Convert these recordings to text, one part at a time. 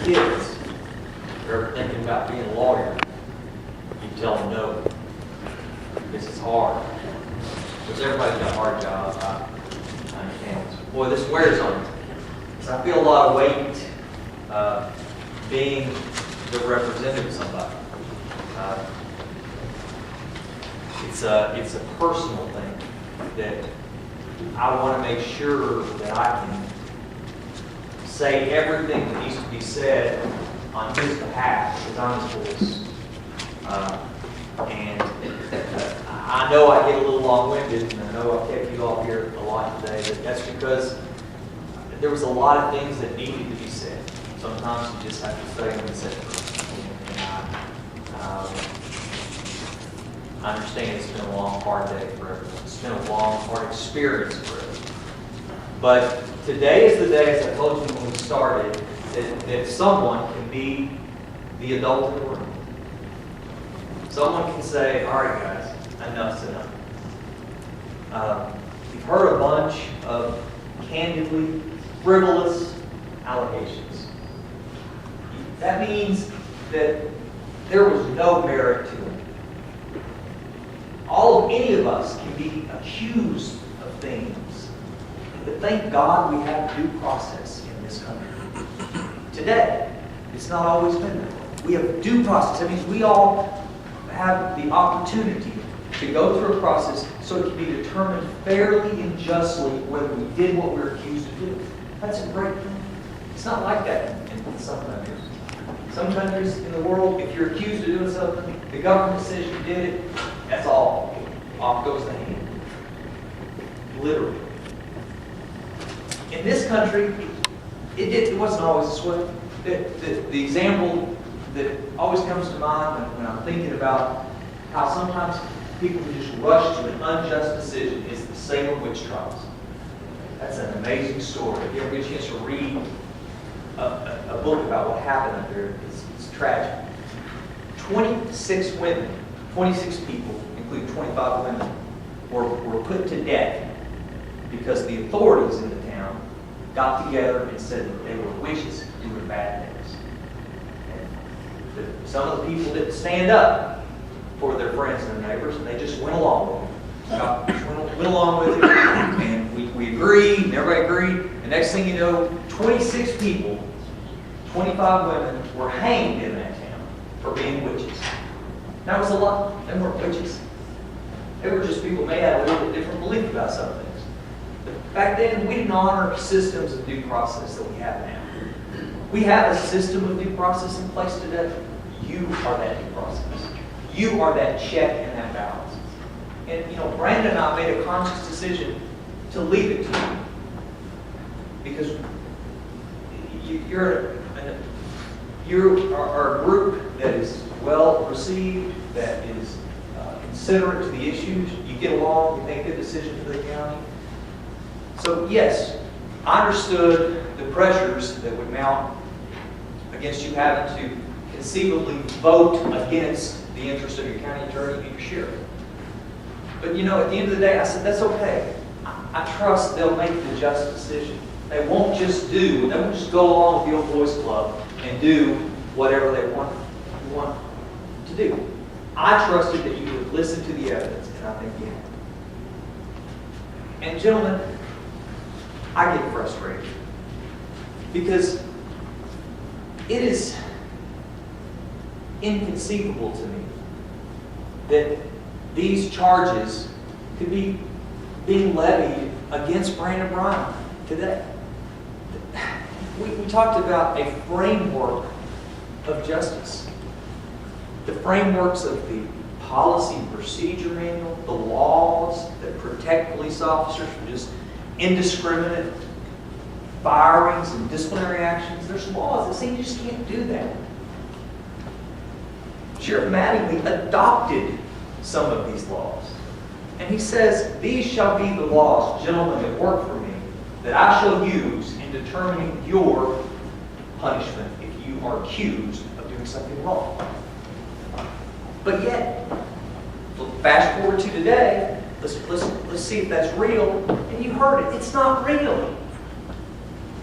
kids are thinking about being a lawyer, you tell them no. This is hard. Because everybody's got hard jobs. I understand this. Boy, this wears on me. I feel a lot of weight being the representative of somebody. It's a personal thing that I want to make sure that I can say everything that needs to be said on his behalf, because I'm his voice. And I know I get a little long-winded, and I know I've kept you all here a lot today, but that's because there was a lot of things that needed to be said. Sometimes you just have to say them and say them. I understand it's been a long, hard day for everyone. It's been a long, hard experience for everyone. But today is the day, as I told you when we started, that someone can be the adult in the room. Someone can say, all right, guys, enough's enough. We've heard a bunch of candidly frivolous allegations. That means that there was no merit to it. Any of us can be accused of things. But thank God we have due process in this country. Today, it's not always been that way. We have due process. That means we all have the opportunity to go through a process so it can be determined fairly and justly whether we did what we're accused of doing. That's a great thing. It's not like that in some countries. Some countries in the world, if you're accused of doing something, the government says you did it, that's all. Off goes the hand. Literally. In this country, it wasn't always this way. The example that always comes to mind when I'm thinking about how sometimes people can just rush to an unjust decision is the Salem witch trials. That's an amazing story. If you ever get a chance to read a book about what happened up there, it's tragic. 26 women, 26 people, including 25 women, were put to death because the authorities in the town got together and said that they were witches doing bad things. And some of the people didn't stand up for their friends and their neighbors, and they just went along with it. Went along with it, and we agreed, and everybody agreed. And next thing you know, 26 people, 25 women were hanged in that town for being witches. That was a lot. They weren't witches. They were just people may have a little bit different belief about some things. But back then, we didn't honor systems of due process that we have now. We have a system of due process in place today. You are that due process. You are that check and that balance. And, Brandon and I made a conscious decision to leave it to you. Because you're a group that is well received, that is considerate to the issues. You get along, you make good decisions for the county. So yes, I understood the pressures that would mount against you having to conceivably vote against the interest of your county attorney and your sheriff. But at the end of the day, I said, that's okay. I trust they'll make the just decision. They won't just go along with the old boys club and do whatever they want to do. I trusted that you would listen to the evidence, and I think you have. And gentlemen, I get frustrated because it is inconceivable to me that these charges could be being levied against Brandon Bryan today. We talked about a framework of justice. The frameworks of the policy and procedure manual, the laws that protect police officers from just indiscriminate firings and disciplinary actions. There's laws that say you just can't do that. Sheriff Mattingly adopted some of these laws. And he says, these shall be the laws, gentlemen, that work for me, that I shall use in determining your punishment if you are accused of doing something wrong. But yet, fast forward to today, let's see if that's real. And you heard it, it's not real.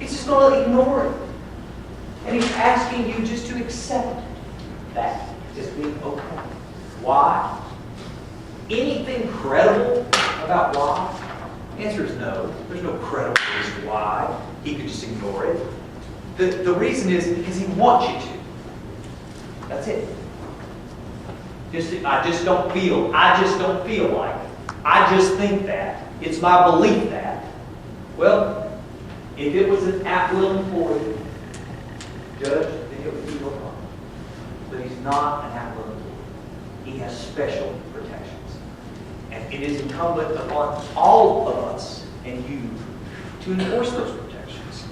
It's just going to ignore it. And he's asking you just to accept that as being okay. Why? Anything credible about why? The answer is no. There's no credible reason why. He could just ignore it. The reason is because he wants you to. That's it. I just don't feel like it. I just think that. It's my belief that. Well, if it was an at-will employee, Judge, then it would be no problem. But he's not an at-will employee. He has special protections. And it is incumbent upon all of us and you to enforce those protections.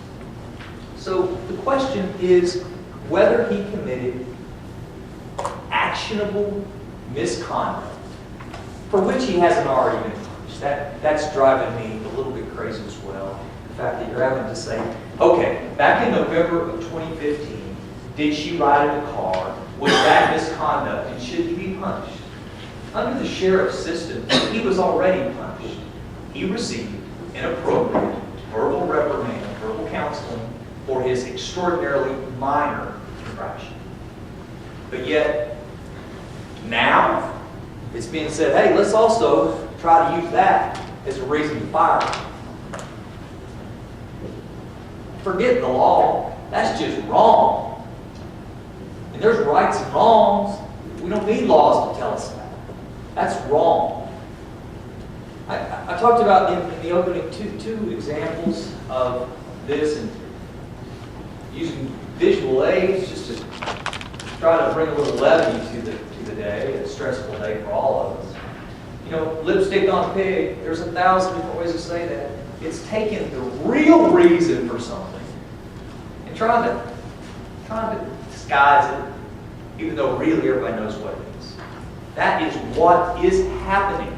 So the question is whether he committed actionable misconduct for which he hasn't already been punished. That's driving me a little bit crazy as well. The fact that you're having to say, okay, back in November of 2015, did she ride in a car? Was that misconduct? And should he be punished? Under the sheriff's system, he was already punished. He received an appropriate verbal reprimand, verbal counseling for his extraordinarily minor infraction. But yet, now, it's being said, hey, let's also try to use that as a reason to fire him. Forget the law. That's just wrong. And there's rights and wrongs. We don't need laws to tell us that. That's wrong. I talked about in the opening two examples of this and using visual aids just to try to bring a little levity to the day, a stressful day for all of us. You know, lipstick on a pig, there's 1,000 different ways to say that. It's taking the real reason for something and trying to disguise it, even though really everybody knows what it is. That is what is happening.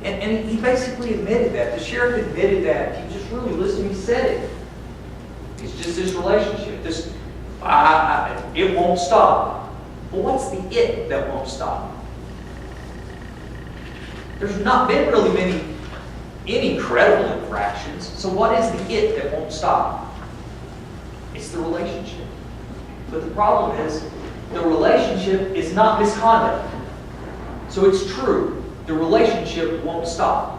And he basically admitted that. The sheriff admitted that. If you just really listen, he said it. It's just this relationship. It won't stop. Well, what's the it that won't stop? There's not been really any credible infractions. So what is the it that won't stop? It's the relationship. But the problem is, the relationship is not misconduct. So it's true. The relationship won't stop.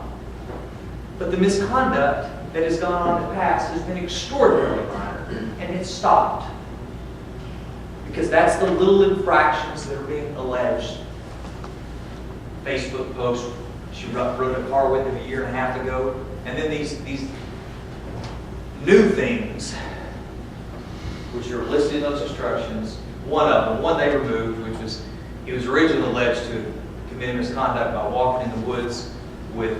But the misconduct that has gone on in the past has been extraordinarily minor, and it's stopped. Because that's the little infractions that are being alleged. Facebook post, she rode a car with him a year and a half ago, and then these new things, which are listed in those instructions, one they removed, which was, he was originally alleged to have committed misconduct by walking in the woods with,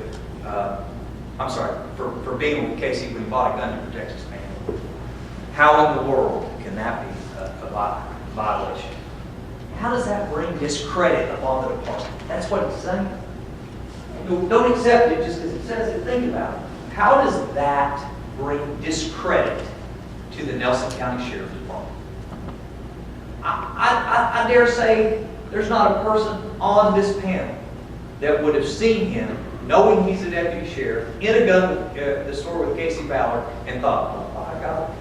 for being with Casey when he bought a gun to protect his family. How in the world can that be a violation? How does that bring discredit upon the department? That's what he's saying. Don't accept it just because it says it. Think about it. How does that bring discredit to the Nelson County Sheriff's Department? I dare say there's not a person on this panel that would have seen him, knowing he's a deputy sheriff, in a gun the store with Casey Ballard, and thought, oh my God,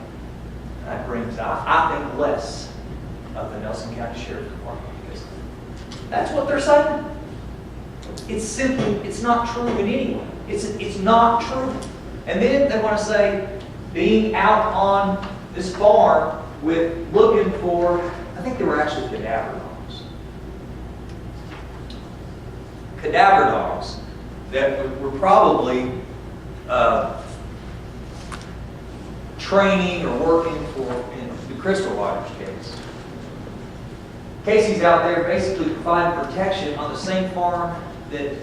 that brings, I think, less of the Nelson County Sheriff's Department, because that's what they're saying. It's not true in any way. It's not true. And then they want to say, being out on this farm looking for, I think they were actually cadaver dogs. Cadaver dogs that were probably training or working for, in the Crystal Waters case. Casey's out there basically providing protection on the same farm that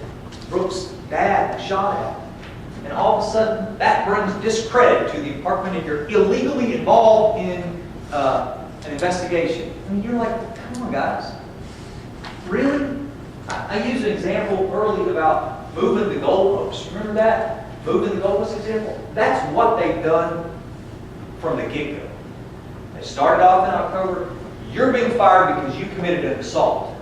Brooks' dad shot at. And all of a sudden, that brings discredit to the department, and you're illegally involved in an investigation. I mean, you're like, come on, guys. Really? I used an example earlier about moving the goalposts. Remember that? Moving the goalposts example? That's what they've done from the get-go. They started off in October. You're being fired because you committed an assault.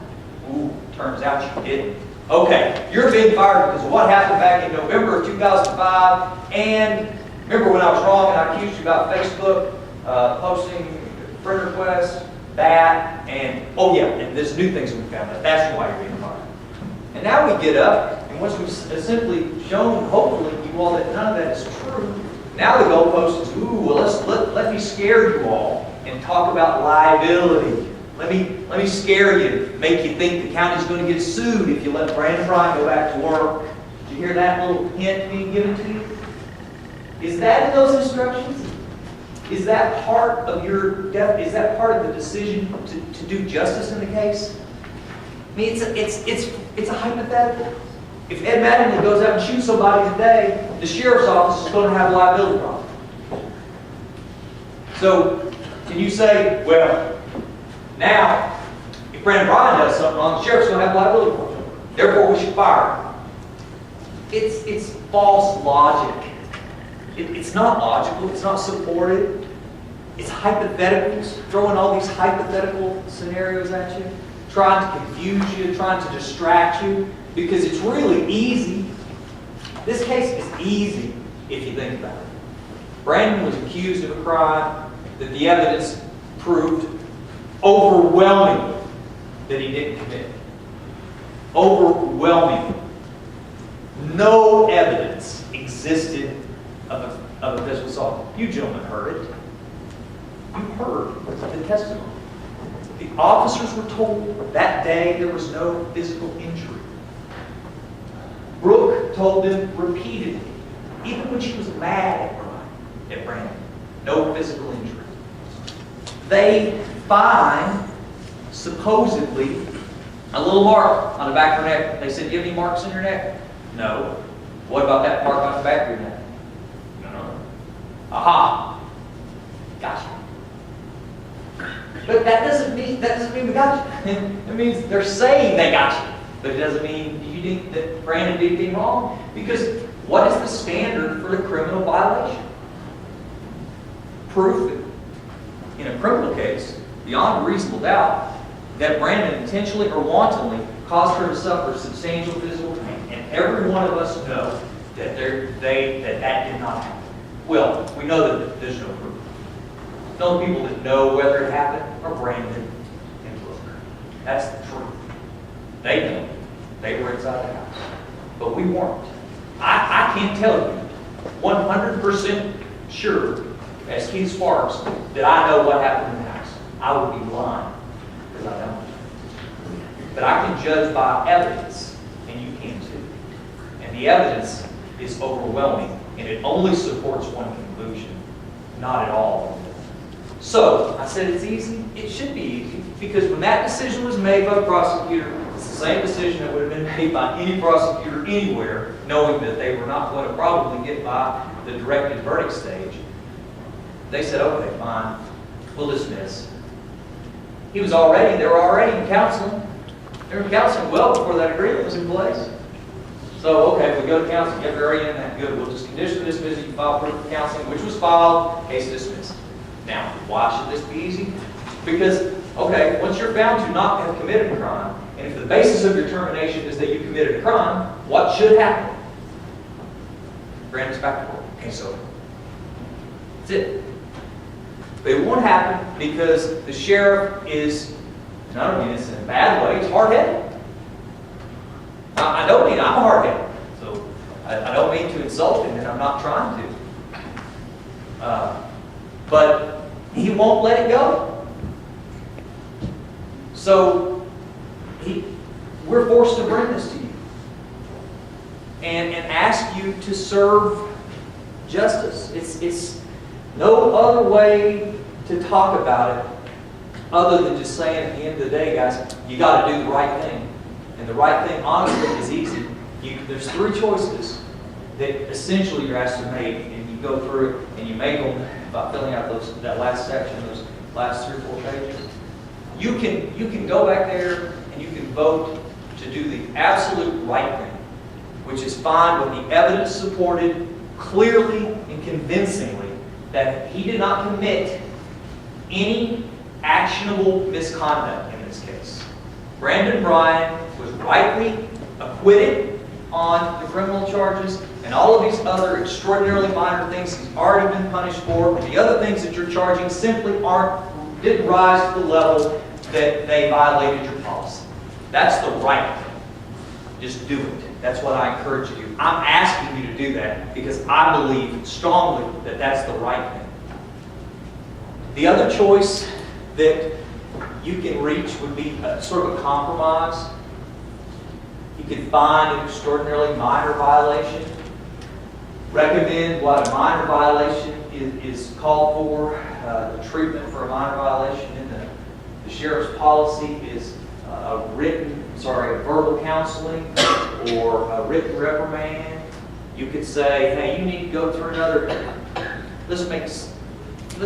Ooh, turns out you didn't. Okay, you're being fired because of what happened back in November of 2005. And remember when I was wrong and I accused you about Facebook posting friend request, that, and oh yeah, and there's new things we found out. That's why you're being fired. And now we get up, and once we've simply shown, hopefully, you all that none of that is true, now the goalpost is, ooh, well, let me scare you all and talk about liability. Let me scare you, make you think the county's going to get sued if you let Brandon Bryan go back to work. Did you hear that little hint being given to you? Is that in those instructions? Is that part of is that part of the decision to do justice in the case? I mean, it's a hypothetical. If Ed Mattingly goes out and shoots somebody today, the sheriff's office is going to have a liability problem. So, can you say, well, now, if Brandon Bryan does something wrong, the sheriff's going to have a liability problem. Therefore, we should fire him. It's false logic. It's not logical. It's not supported. It's hypotheticals, throwing all these hypothetical scenarios at you, trying to confuse you, trying to distract you, because it's really easy. This case is easy if you think about it. Brandon was accused of a crime that the evidence proved overwhelmingly that he didn't commit. Overwhelmingly. No evidence existed of a physical assault. You gentlemen heard it. You heard the testimony. The officers were told that day there was no physical injury. Brooke told them repeatedly, even when she was mad at Brandon, no physical injury. They find, supposedly, a little mark on the back of her neck. They said, "Do you have any marks on your neck?" No. What about that mark on the back of your neck? No. Aha. Gotcha. But that doesn't mean we got you. It means they're saying they got you. But it doesn't mean you think that Brandon did anything wrong. Because what is the standard for the criminal violation? Proof in a criminal case, beyond reasonable doubt, that Brandon intentionally or wantonly caused her to suffer substantial physical pain. And every one of us know that that did not happen. Well, we know that there's no proof. The only people that know whether it happened are Brandon and Brooke. That's the truth. They know. They were inside the house. But we weren't. I can't tell you 100% sure, as Keith Sparks, that I know what happened in the house. I would be lying, because I don't. But I can judge by evidence, and you can too. And the evidence is overwhelming, and it only supports one conclusion, not at all. So, I said it's easy. It should be easy, because when that decision was made by the prosecutor, it's the same decision that would have been made by any prosecutor anywhere, knowing that they were not going to probably get by the directed verdict stage. They said, okay, fine, we'll dismiss. They were already in counseling. They were in counseling well before that agreement was in place. So, okay, if we go to counseling, if they're already in that, good. We'll just conditionally dismiss it. You file proof of counseling, which was filed, case dismissed. Now, why should this be easy? Because, okay, once you're found to not have committed a crime, and if the basis of your termination is that you committed a crime, what should happen? Brandon's back to court. Okay, so that's it. But it won't happen because the sheriff is, and I don't mean this in a bad way, he's hard-headed. I don't mean I'm hard-headed. So I don't mean to insult him, and I'm not trying to. But he won't let it go. So we're forced to bring this to you and ask you to serve justice. It's no other way to talk about it other than just saying at the end of the day, guys, you got to do the right thing. And the right thing, honestly, is easy. There's three choices that essentially you're asked to make, and you go through it and you make them by filling out that last section, those last 3 or 4 pages. You can go back there and you can vote to do the absolute right thing, which is find what the evidence supported clearly and convincingly that he did not commit any actionable misconduct in this case. Brandon Bryan was rightly acquitted on the criminal charges, and all of these other extraordinarily minor things he's already been punished for, and the other things that you're charging simply didn't rise to the level that they violated your policy. That's the right thing. Just do it. That's what I encourage you to do. I'm asking you to do that because I believe strongly that that's the right thing. The other choice that you can reach would be sort of a compromise. You can find an extraordinarily minor violation, recommend what a minor violation is called for. The treatment for a minor violation in the sheriff's policy is a verbal counseling or a written reprimand. You could say, hey, you need to go through another, let's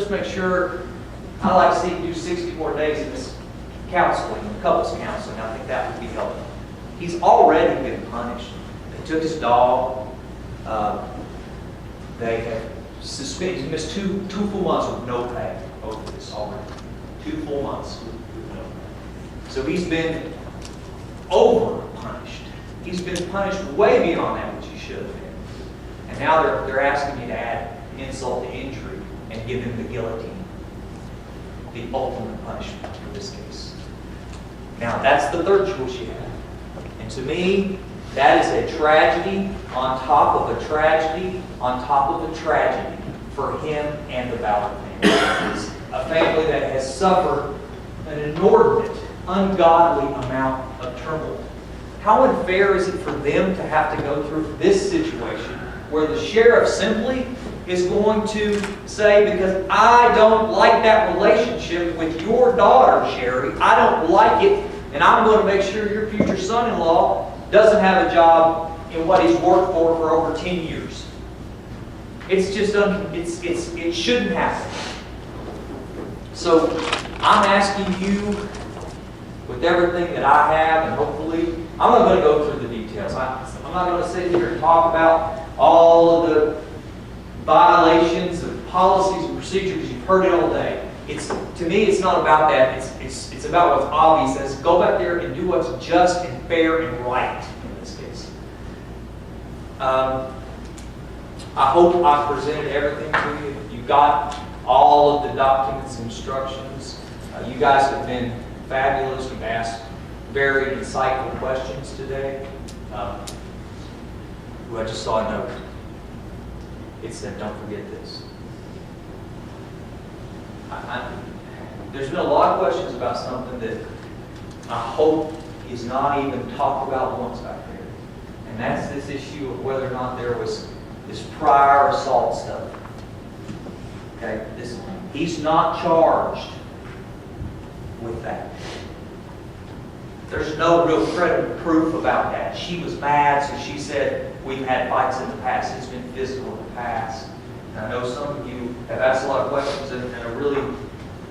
make sure, I like to see you do 60 more days of this counseling, couples counseling. I think that would be helpful. He's already been punished. They took his dog. They have suspended. He missed two full months with no pay over this already. 2 full months with no pay. So he's been over punished. He's been punished way beyond that which he should have been. And now they're asking you to add insult to injury and give him the guillotine, the ultimate punishment in this case. Now that's the third choice you have. And to me, that is a tragedy on top of a tragedy on top of a tragedy for him and the Ballard family. It's a family that has suffered an inordinate, ungodly amount of turmoil. How unfair is it for them to have to go through this situation where the sheriff simply is going to say, because I don't like that relationship with your daughter, Sherry, I don't like it, and I'm going to make sure your future son-in-law doesn't have a job in what he's worked for over 10 years. It's just, it shouldn't happen. So I'm asking you, with everything that I have, and hopefully, I'm not going to go through the details. I'm not going to sit here and talk about all of the violations of policies and procedures. You've heard it all day. To me, it's not about that. It's about what's obvious. It's go back there and do what's just and fair and right in this case. I hope I presented everything to you. You got all of the documents and instructions. You guys have been fabulous. You've asked very insightful questions today. I just saw a note. It said, don't forget this. There's been a lot of questions about something that I hope is not even talked about once back there. And that's this issue of whether or not there was this prior assault stuff. Okay? He's not charged with that. There's no real credible proof about that. She was mad, so she said, we've had fights in the past. It's been physical in the past. And I know some of you have asked a lot of questions and are really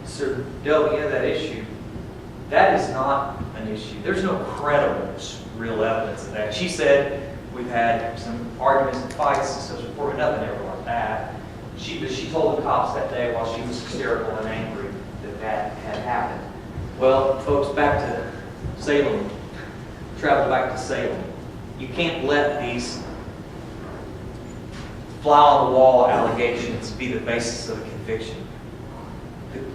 sort of delving into that issue. That is not an issue. There's no credible, real evidence of that. She said, we've had some arguments and fights and such before, but nothing ever like that. She told the cops that day while she was hysterical and angry that had happened. Well, folks, back to Salem, travel back to Salem. You can't let these fly-on-the-wall allegations be the basis of a conviction.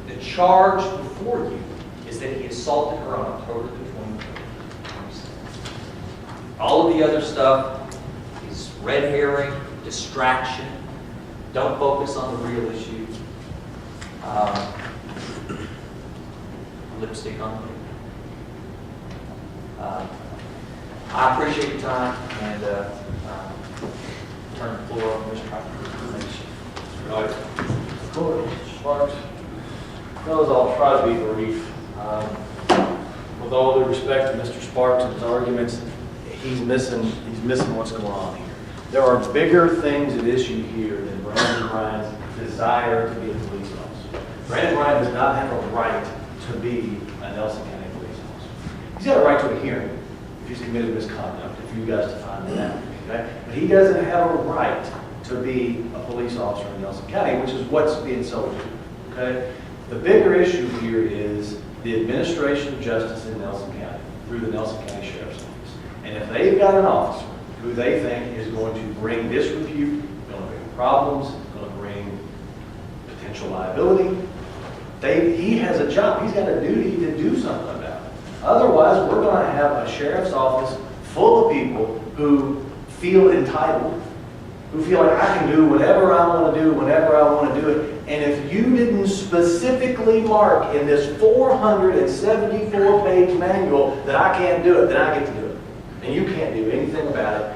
The charge before you is that he assaulted her on October the 23rd. All of the other stuff is red herring, distraction. Don't focus on the real issue. Lipstick on me. I appreciate your time and turn the floor over to Mr. Cochran. Right. Cool. Sparks. Fellas, I'll try to be brief. With all due respect to Mr. Sparks and his arguments, he's missing what's going on here. There are bigger things at issue here than Brandon Bryan's desire to be a police officer. Brandon Bryan does not have a right to be a Nelson County police officer. He's got a right to a hearing if he's committed misconduct, if you guys define that. Okay? But he doesn't have a right to be a police officer in Nelson County, which is what's being sold to. Okay? The bigger issue here is the administration of justice in Nelson County through the Nelson County Sheriff's Office. And if they've got an officer who they think is going to bring disrepute, going to bring problems, going to bring potential liability, He has a job. He's got a duty to do something about it. Otherwise, we're going to have a sheriff's office full of people who feel entitled, who feel like I can do whatever I want to do whenever I want to do it. And if you didn't specifically mark in this 474-page manual that I can't do it, then I get to do it. And you can't do anything about it.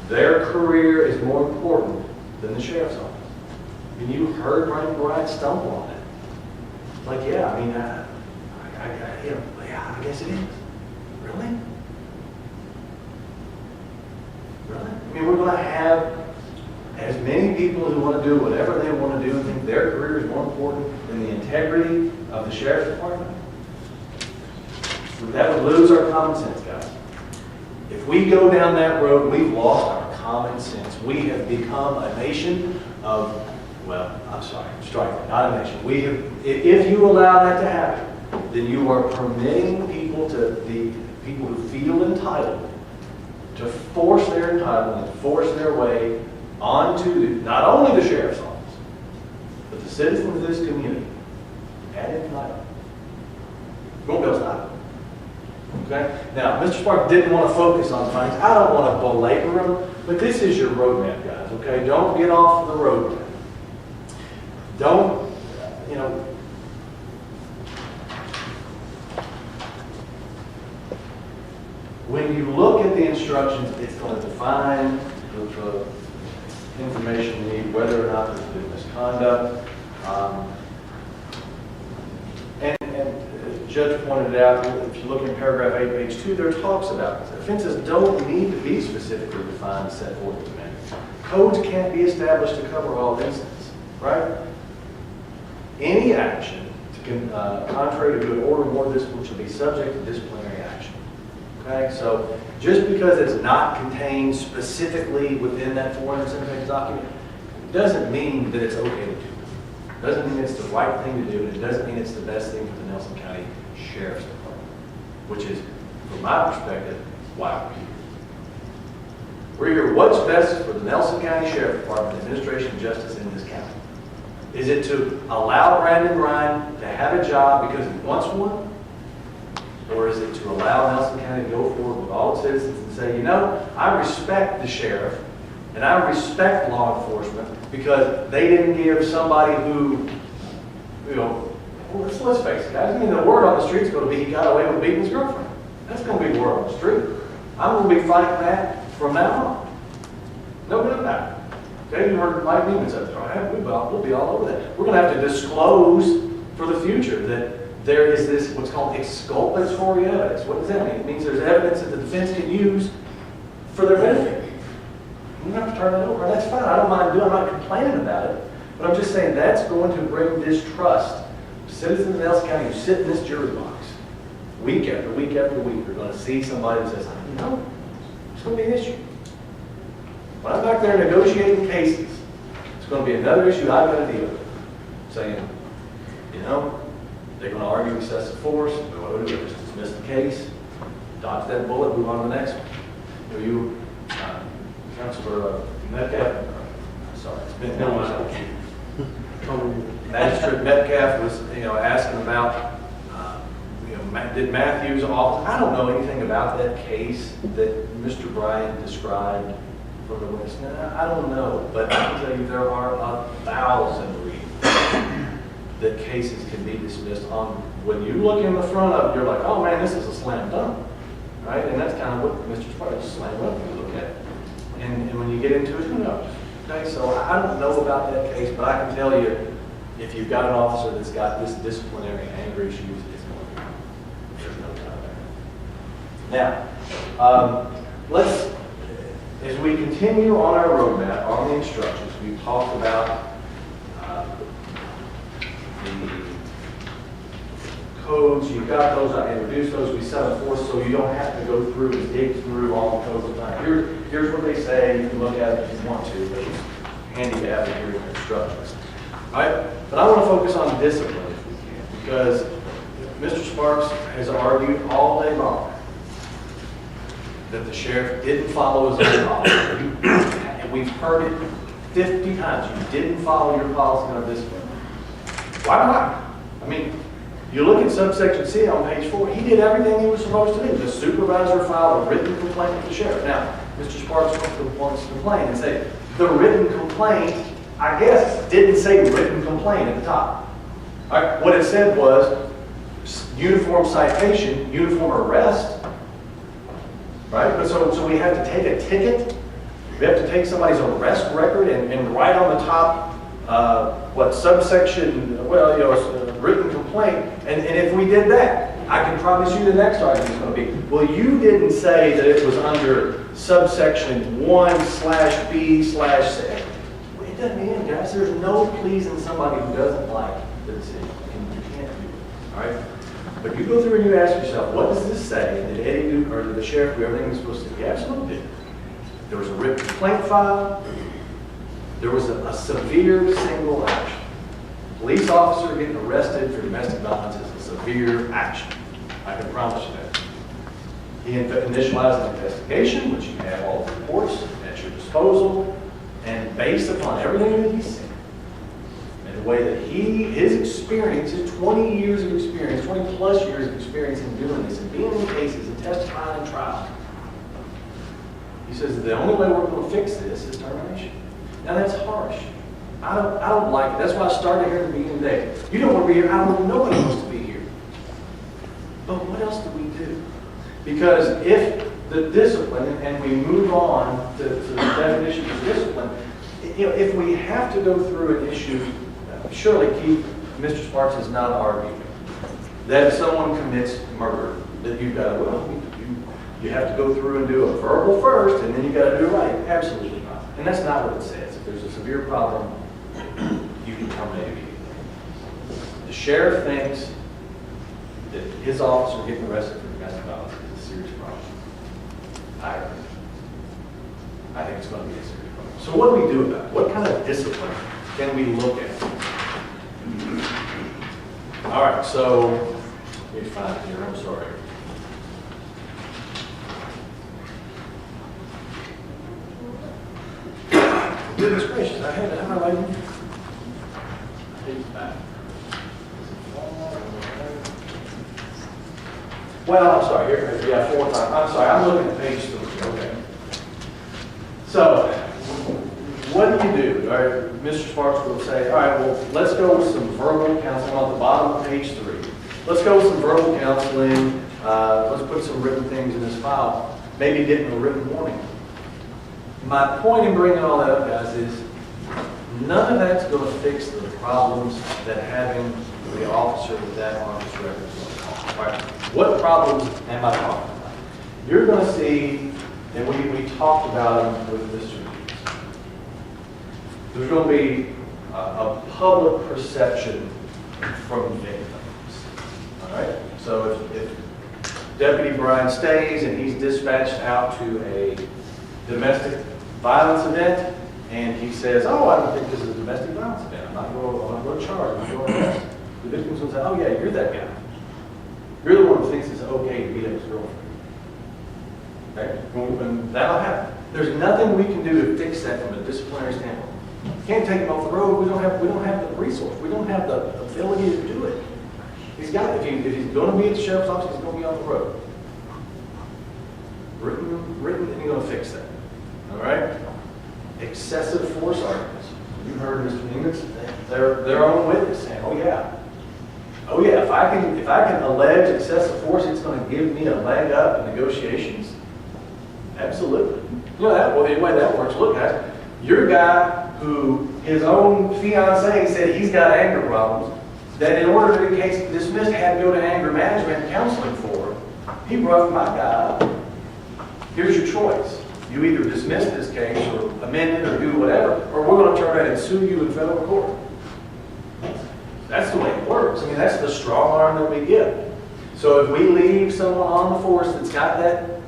Their career is more important than the sheriff's office. And you heard Brandon Bryan stumble on it. It's like, yeah, I mean, yeah, I guess it is. Really? Really? I mean, we're going to have as many people who want to do whatever they want to do and think their career is more important than the integrity of the sheriff's department. That would lose our common sense, guys. If we go down that road, we've lost our common sense. We have become a nation of, well, I'm sorry, strike, not a nation. We have, if you allow that to happen, then you are permitting people who feel entitled to force their entitlement, force their way onto not only the sheriff's office, but the citizens of this community at entitlement. You won't be able to stop it. Okay? Now, Mr. Spark didn't want to focus on things. I don't want to belabor them, but this is your roadmap, guys. Okay? Don't get off the roadmap. Don't, when you look at the instructions, it's going to define the information you need, whether or not there's been misconduct. And as the judge pointed out, if you look in paragraph 8, page 2, there talks about this. Offenses don't need to be specifically defined and set forth in the manual. Codes can't be established to cover all instances, right? Any action contrary to good order or discipline shall be subject to disciplinary action. Okay, so just because it's not contained specifically within that 407-page document, doesn't mean that it's okay to do it. Doesn't mean it's the right thing to do, and it doesn't mean it's the best thing for the Nelson County Sheriff's Department, which is, from my perspective, why we're here. We're here, what's best for the Nelson County Sheriff's Department, administration of justice in this county? Is it to allow Brandon Bryan to have a job because he wants one? Or is it to allow Nelson County to go forward with all its citizens and say, you know, I respect the sheriff and I respect law enforcement because they didn't give somebody who, let's face it, guys. I mean, the word on the street is going to be he got away with beating his girlfriend. That's going to be the word on the street. I'm going to be fighting that from now on. No doubt about it. Okay, you heard Mike Neiman say, we'll be all over that. We're going to have to disclose for the future that there is this, what's called exculpatory evidence. What does that mean? It means there's evidence that the defense can use for their benefit. You don't have to turn that over. That's fine. I don't mind doing it. I'm not complaining about it. But I'm just saying that's going to bring distrust. Citizens of Nelson County who sit in this jury box week after week after week are going to see somebody that says, it's going to be an issue. When I'm back there negotiating cases, it's going to be another issue I've got to deal with. Saying, they're going to argue excessive force, go to just dismiss the case, dodge that bullet, move on to the next one. Councilor Metcalf, sorry, it's been Magistrate Metcalf was, asking about, did Matthews office? I don't know anything about that case that Mr. Bryan described from the witness. I don't know, but I can tell you there are 1,000 reasons that cases can be dismissed on. When you look in the front of it, you're like, oh man, this is a slam dunk, right? And that's kind of what Mr. Sparks is slam dunk when you look at it. And when you get into it, who knows? Okay, so I don't know about that case, but I can tell you, if you've got an officer that's got this disciplinary anger issues, it's going to be. There's no doubt about it. Now, as we continue on our roadmap, on the instructions, we've talked about the codes. You've got those, I introduced those, we set them forth so you don't have to go through and dig through all the codes of time. Here's what they say. You can look at it if you want to, but it's handy to have it here in your instructions. All right? But I want to focus on discipline if we can, because Mr. Sparks has argued all day long that the sheriff didn't follow his own policy. And we've heard it 50 times. You didn't follow your policy on discipline. Why not? I mean, you look at subsection C on page 4, he did everything he was supposed to do. The supervisor filed a written complaint with the sheriff. Now, Mr. Sparks wants to complain and say, the written complaint, I guess, didn't say written complaint at the top. All right, what it said was uniform citation, uniform arrest, right? But so we have to take a ticket. We have to take somebody's arrest record and write on the top, subsection, written complaint. And if we did that, I can promise you the next argument is going to be, well, you didn't say that it was under subsection 1/B/C. It doesn't mean, guys, there's no pleasing somebody who doesn't like the decision. And you can't do it, all right? But you go through and you ask yourself, what does this say? And did Eddie do, or did the sheriff do everything he was supposed to do? He absolutely did. There was a written complaint filed. There was a severe single action. Police officer getting arrested for domestic violence is a severe action. I can promise you that. He initialized an investigation, which you have all the reports at your disposal, and based upon everything that he's seen, and the way that his experience, his 20 years of experience, 20 plus years of experience in doing this, and being in cases and testifying in trial, he says that the only way we're going to fix this is termination. Now that's harsh. I don't like it. That's why I started here at the beginning of the day. You don't want to be here. I don't know nobody wants to be here. But what else do we do? Because if the discipline, and we move on to the definition of discipline, if we have to go through an issue, surely Mr. Sparks is not arguing that if someone commits murder, that you've got to, you have to go through and do a verbal first, and then you've got to do it right. Absolutely not. And that's not what it says. If there's a severe problem, you can terminate immediately. The sheriff thinks that his officer getting arrested for domestic violence is a serious problem. I agree. I think it's going to be a serious problem. So what do we do about it? What kind of discipline can we look at? All right, so let me find it here. I'm sorry. Goodness gracious, I had it highlighted. Well, I'm sorry, here, yeah, 4 times. I'm sorry, I'm looking at page 3, okay. So, what do you do? All right, Mr. Sparks will say, all right, well, let's go with some verbal counseling on the bottom of page 3. Let's go with some verbal counseling. Let's put some written things in this file. Maybe get a written warning. My point in bringing all that up, guys, is none of that's going to fix the problems that having the officer with that arms record is going to cause. All right. What problems am I talking about? You're going to see, and we talked about them with Mr. Hughes. There's going to be a public perception from victims. All right. So if Deputy Bryan stays and he's dispatched out to a domestic violence event, and he says, oh, I don't think this is a domestic violence event. I'm not going to charge. I'm going to arrest. The victim's going to say, oh, yeah, you're that guy. You're the one who thinks it's okay to beat up his girlfriend. Okay? And that'll happen. There's nothing we can do to fix that from a disciplinary standpoint. Can't take him off the road. We don't have the resource. We don't have the ability to do it. He's got it. If he's going to be at the sheriff's office, he's going to be on the road. Written, and you're going to fix that. All right? Excessive force arguments. You heard Mr. Neiman's, their own witness saying, oh yeah, if I can allege excessive force, it's going to give me a leg up in negotiations. Absolutely. You know that, well, the way that works, look guys, your guy who his own fiance said he's got anger problems, that in order to get the case dismissed had to go to anger management and counseling for, he roughed my guy up. Here's your choice. You either dismiss this case or amend it or do whatever, or we're going to turn around and sue you in federal court. That's the way it works. I mean, that's the strong arm that we give. So if we leave someone on the force that's got that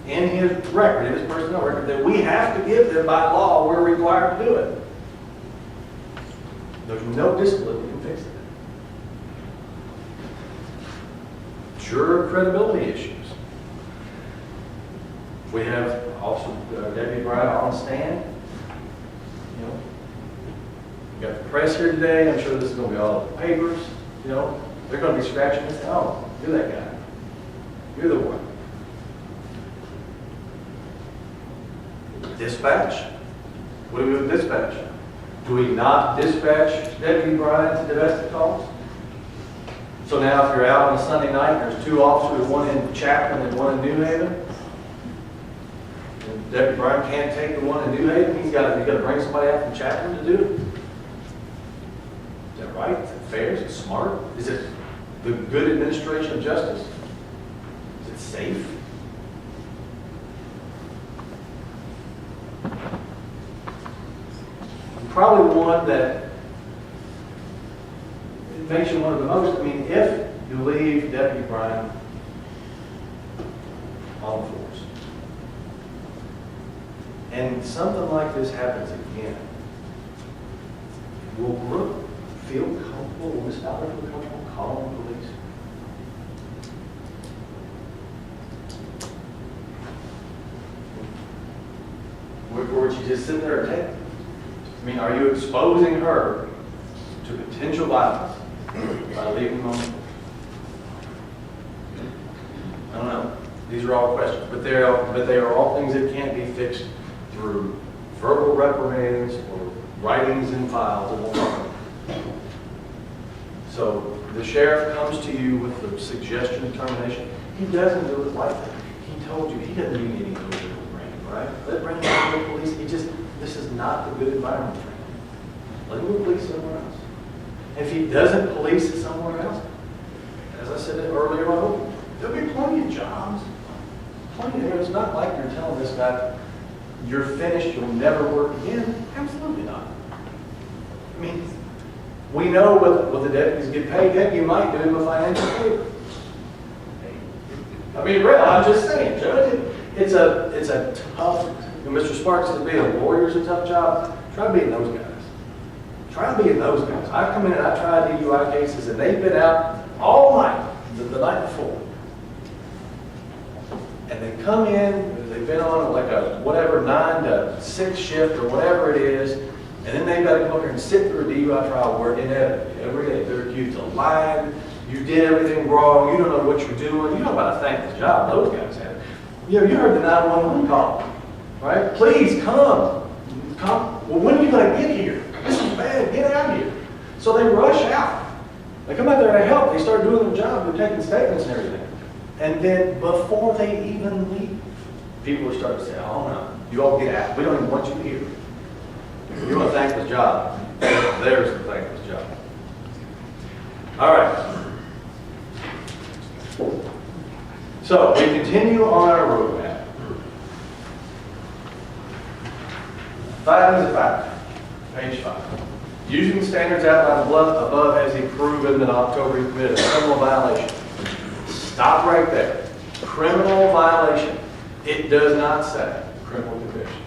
in his record, in his personnel record, then we have to give them by law, we're required to do it. There's no discipline that can fix it. Juror credibility issues. We have Officer Deputy Bryan on the stand. You know, We got the press here today. I'm sure this is going to be all over the papers. You know, they're going to be scratching and saying, "Oh, you're that guy. You're the one." Dispatch. What do we do with dispatch? Do we not dispatch Deputy Bryan to domestic calls? So now if you're out on a Sunday night, there's 2 officers, one in Chapman and one in New Haven. And Deputy Bryan can't take the one in New Haven. He's got to bring somebody out from Chapman to do it. Is that right? Is it fair? Is it smart? Is it the good administration of justice? Is it safe? Probably one that it makes you one of the most. I mean, if you leave Deputy Bryan on the force, and something like this happens again, will Brooke feel comfortable? Will Miss Fowler feel comfortable calling the police? Or would she just sit there and take it? I mean, are you exposing her to potential violence by leaving them on the force? I don't know. These are all questions, but they are all things that can't be fixed through verbal reprimands or writings in files and whatnot. So the sheriff comes to you with the suggestion of termination. He doesn't do it lightly. He told you he doesn't need any of those with Brandon, right? Let Brandon go to the police. This is not the good environment for him. Let him go police somewhere else. If he doesn't police it somewhere else, as I said earlier on, there'll be plenty of jobs. It's not like you're telling this guy, you're finished, you'll never work again. Absolutely not. I mean, we know what the deputies get paid. Heck, you might do him a financial favor. I mean, really, I'm just saying, Judge, it's a tough, Mr. Sparks says being a lawyer is a tough job. Try being those guys. Try being those guys. I've come in and I've tried DUI cases and they've been out all night, the night before. And they come in, they've been on like a whatever 9 to 6 shift or whatever it is, and then they've got to come up here and sit through a DUI trial where inevitably every day they're accused of lying, you did everything wrong, you don't know what you're doing, you know about a thankless job those guys have. You know, you heard the 911 call, right? Please come. Well, when are you going to get here? This is bad, get out of here. So they rush out. They come out there to help, they start doing their job, they're taking statements and everything. And then before they even leave, people are starting to say, "Oh no, you all get out. We don't even want you here. You want a thankless job. There's the thankless job." All right. So we continue on our roadmap. Findings of fact, page 5. Using the standards outlined above, has he proven that October he committed a criminal violation? Stop right there. Criminal violation. It does not say criminal conviction.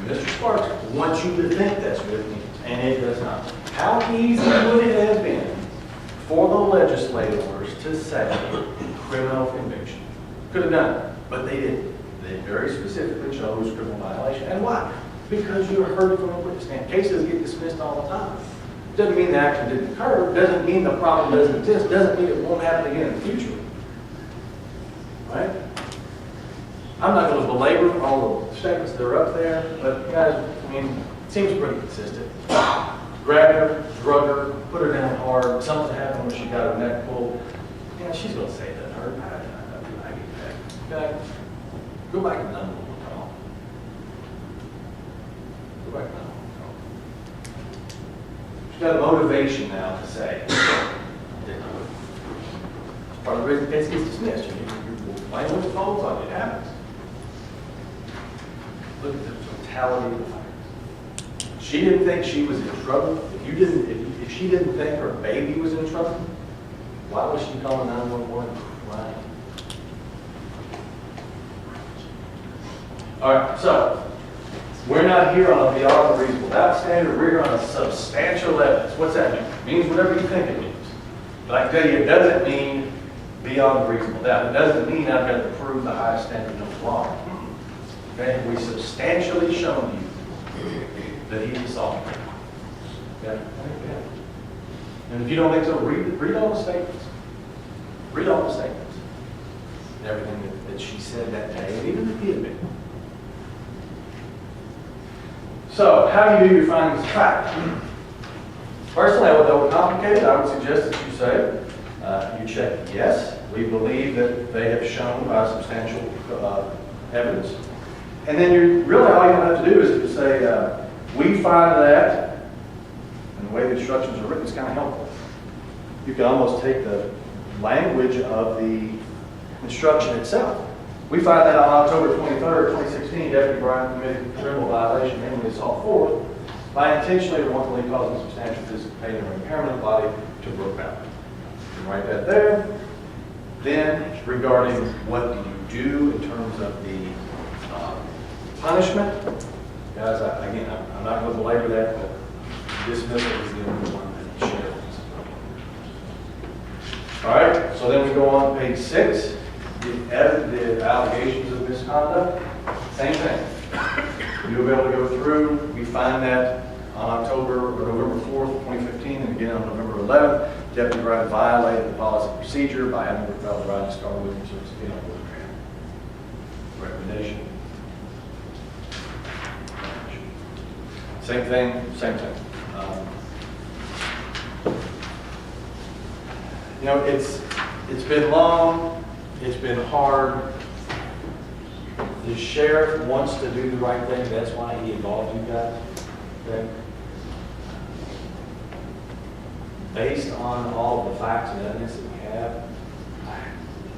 Mr. Sparks wants you to think that's what it means, and it does not. How easy would it have been for the legislators to say criminal conviction? Could have done it, but they didn't. They very specifically chose criminal violation. And why? Because you heard from a witness stand. Cases get dismissed all the time. Doesn't mean the action didn't occur. Doesn't mean the problem doesn't exist. Doesn't mean it won't happen again in the future. Right? I'm not going to belabor all the statements that are up there, but guys, I mean, it seems pretty consistent. Grabbed her, drug her, put her down hard. Something happened when she got her neck pulled. Yeah, she's going to say that hurt. I get that. Okay? Go back and done what we're calling. Go back and done what we're calling. She's got a motivation now to say, I didn't know it. Part of the reason the case gets dismissed. You're playing with the phones on you. It happens. Look at the totality of the facts. She didn't think she was in trouble. If she didn't think her baby was in trouble, why was she calling 911 crying? All right, so we're not here on a beyond the reasonable doubt standard. We're here on a substantial evidence. What's that mean? It means whatever you think it means. But I can tell you, it doesn't mean beyond reasonable doubt. It doesn't mean I've got to prove the highest standard of the law. Okay, we substantially shown you that he assaulted her. Yeah. And if you don't think so, read all the statements. Read all the statements. And everything that she said that day, and even the admit. So, how do you do your findings of fact? Personally, I would overcomplicate it. I would suggest that you say, you check yes, we believe that they have shown by substantial evidence. And then really all you have to do is to say, we find that, and the way the instructions are written is kind of helpful. You can almost take the language of the instruction itself. We find that on October 23rd, 2016, Deputy Bryan committed a criminal violation, namely assault 4, by intentionally or wantonly causing substantial physical pain or impairment of the body to Brooke Mountain. You can write that there. Then, regarding what do you do in terms of the punishment, guys, I'm not going to belabor that, but dismissal is the only one that the sheriff is. All right, so then we go on to page 6. The allegations of misconduct, same thing. You'll be able to go through. We find that on November 4th, 2015, and again on November 11th, Deputy Bryan violated the policy and procedure by having withheld the right to scar with him recommendation. Same thing, same thing. It's been long, it's been hard. The sheriff wants to do the right thing, that's why he involved you guys. Okay? Based on all of the facts and evidence that we have,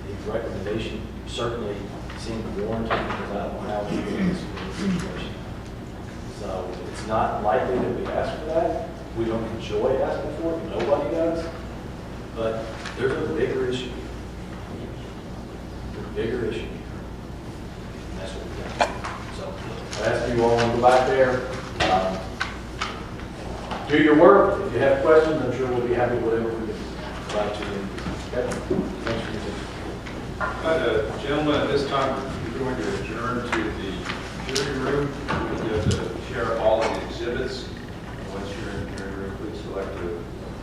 his recommendation certainly seemed warranted because I don't know how we do this situation. So it's not likely that we ask for that. We don't enjoy asking for it. Nobody does. But there's a bigger issue. There's a bigger issue. And that's what we got. So I ask you all to go back there. Do your work. If you have questions, I'm sure we'll be happy with whatever we can provide to you. Okay? Thanks for your attention. Gentlemen, at this time, we're going to adjourn to the jury room. We're going to share all of the exhibits. Once you're in the jury room, please select a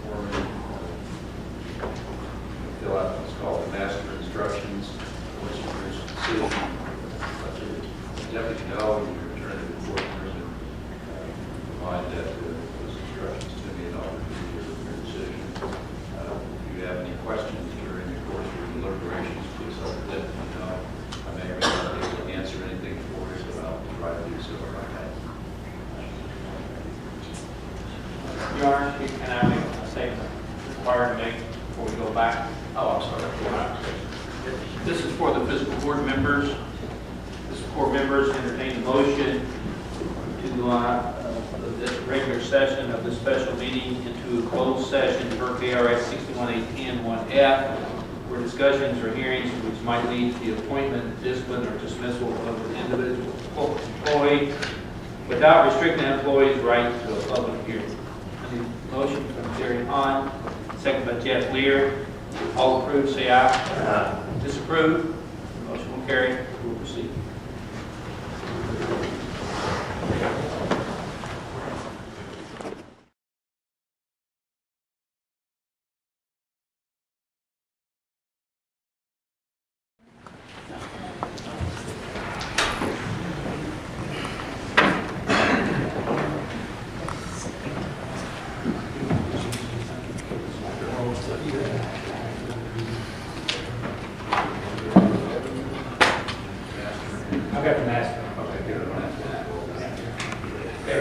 form and fill out what's called the master instructions. Once you reach the decision, let the deputy know you return to the courtroom and provide that those instructions to me and I'll review your decision. If you have any questions during the course of your deliberations, please let the deputy know. I may or may not be able to answer anything for you, but I'll try to do so if I can. Your Honor, can I make a statement required to make before we go back? Oh, I'm sorry. This is for the fiscal court members. Fiscal court members entertain the motion to this regular session of this special meeting into a closed session per KRS 61810-1F, where discussions or hearings which might lead to the appointment, discipline, or dismissal of an individual employee without restricting an employee's right to a public hearing. Motion from Terry Hahn, second by Jeff Lear. All approved, say aye. Aye. Disapprove. The motion will carry. We'll proceed. I've got the master. Okay, good. Okay.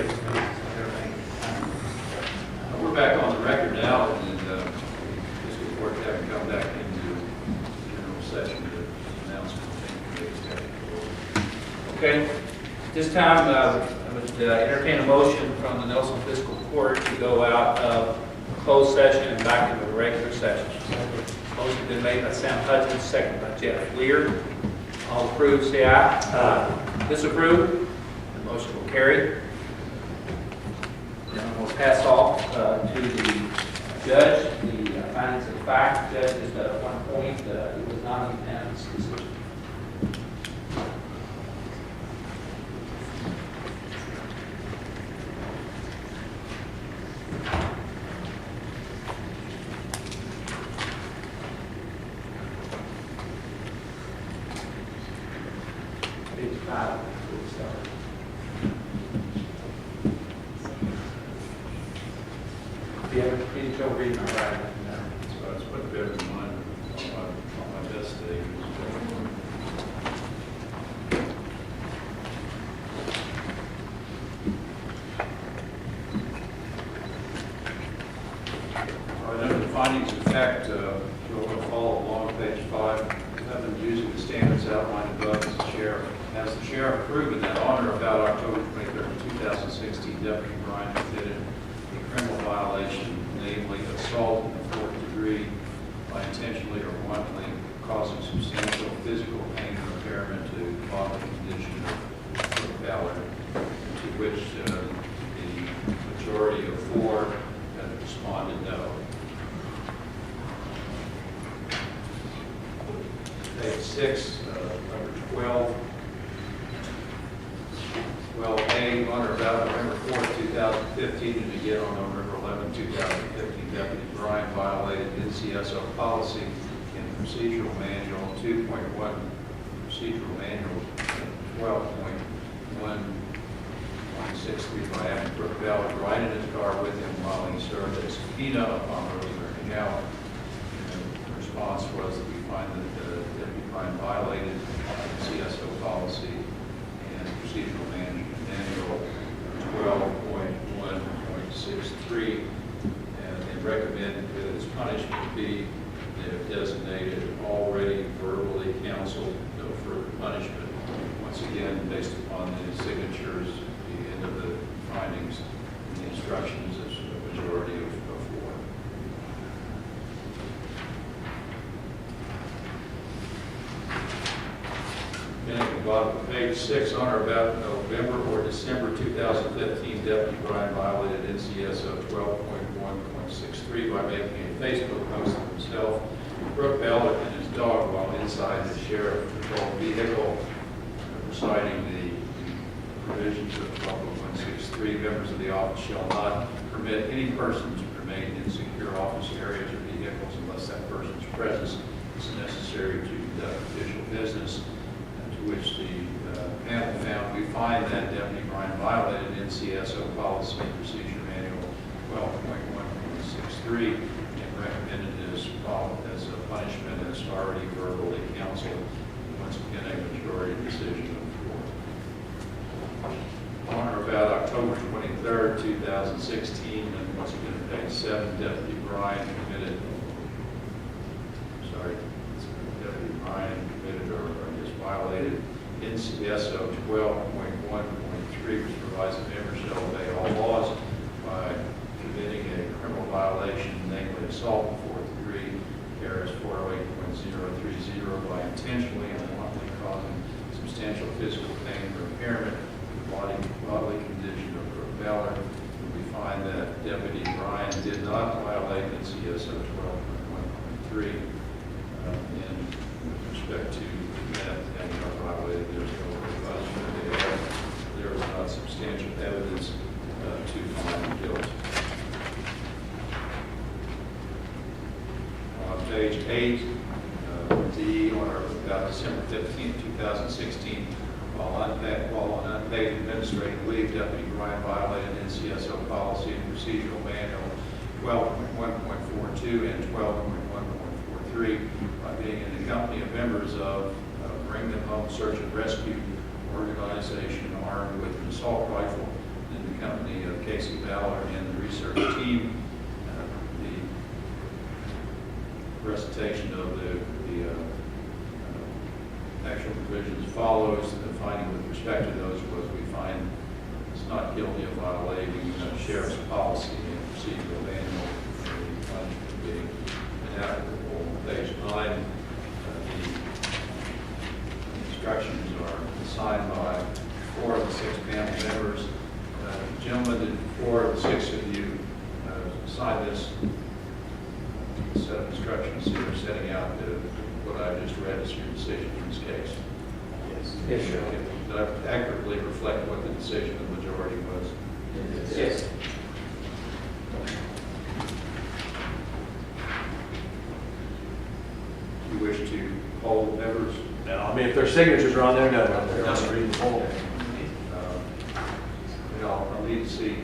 We're back on the record now, and fiscal court having come back into general session to announce the Okay. This time, I would entertain a motion from the Nelson Fiscal Court to go out of closed session and back into a regular session. Motion been made by Sam Hutchins, second by Jeff Lear. All approved, say aye. Aye. Disapprove. The motion will carry. Now we'll pass off to the judge. The findings of fact. Judge is at one point, it was not a unanimous decision. item before we start. Yeah, can you go read my writing? So it's what better than mine on my desk today. All right, under the findings of fact, we'll follow along page 5. Having using the standards outlined above as the sheriff proven that on or about October 23, 2016, Deputy Bryan committed a criminal violation, namely assault in the 4th degree by intentionally or wantonly causing substantial physical pain or impairment to the bodily condition of valor, to which the majority of 4 have responded no. Page 6, number 12. 12A, on or about November 4th, 2015, and again on November 11, 2015, Deputy Bryan violated NCSO policy in procedural manual 2.1, procedural manual 12.163 by having Brooke Ballard ride in his car with him while he served as subpoena upon Rosemary Gallup. The response was that we find that Deputy Bryan violated NCSO policy and procedural manual 12.1.63, and they recommend that its punishment be they have designated already verbally counseled no further punishment. Once again, based upon the signatures, the end of the findings, and the instructions is a majority of 4. Beginning at the bottom of page 6, on or about November or December 2015, Deputy Bryan violated NCSO 12.1.63 by making a Facebook post of himself, Brooke Ballard, and his dog while inside the sheriff patrol vehicle, reciting the provisions of 12.163. Members of the office shall not permit any person to remain in secure office areas or vehicles unless that person's presence is necessary to conduct official business. To which the panel found we find that Deputy Bryan violated NCSO policy and procedure manual 12.1.63 and recommended as a punishment as already verbally counseled. Once again, a majority decision of 4. On or about October 23rd, 2016, and once again, page 7, Deputy Bryan committed or violated NCSO 12.1.3, which provides that members shall obey all laws by committing a criminal violation, namely assault in 4th degree, KRS 408.030, by intentionally and wantonly causing substantial physical pain or impairment to the bodily condition of Brooke Ballard. We find that Deputy Bryan did not violate NCSO 12.1.3 in respect to that having not violated. There's no punishment there. There was not substantial evidence to find guilt. On page 8, D, on or about December 15, 2016, while on unpaid administrative leave, Deputy Bryan violated NCSO policy and procedural manual 12.1.42 and 12.1.43 by being in the company of members of Bring Them Home Search and Rescue organization armed with an assault rifle in the company of Casey Ballard and the research team. The recitation of the actual provisions follows. The finding with respect to those was we find it's not guilty of violating sheriff's policy and procedural manual for the punishment being inapplicable. Page 9, the instructions are signed by 4 of the 6 panel members. Gentlemen, did 4 of the 6 of you sign this set of instructions here, setting out what I just read as your decision in this case? Yes. Yes, sir. Did I accurately reflect what the decision of the majority was? Yes. You wish to poll members? No, I mean, if their signatures are on there, no, they're No. just reading the whole. I'll need to see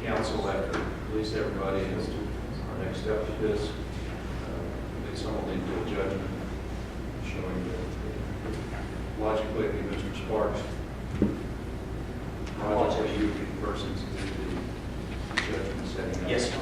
council after at least everybody as to our next step with this. I think someone will need to do a judgment showing that logically, it'd be Mr. Sparks. Logically, you would be the person to do the judgment setting up. Yes, sir.